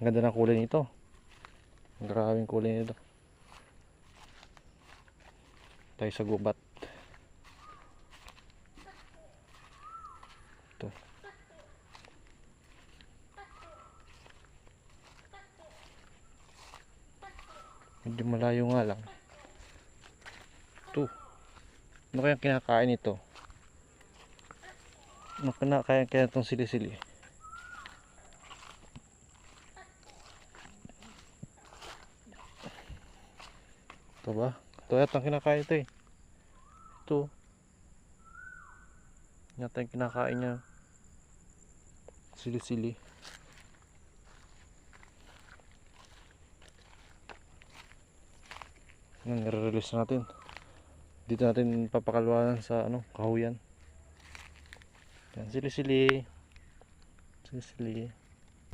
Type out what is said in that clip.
Ang ganda ng kulay nito. Maraming kulay nito. Tayo sa gubat. Ito. Medyo malayo nga lang. Ito. Ano kayang kinakain ito? Ano kinakain kaya itong sili-sili? Ito ba? Ito yata ang kinakain ito eh. Ito. Yata yung kinakain niya. Sili-sili. Nire-release natin. Dito natin papakalwanan sa kahuyan. Yan, sili-sili. Sili-sili.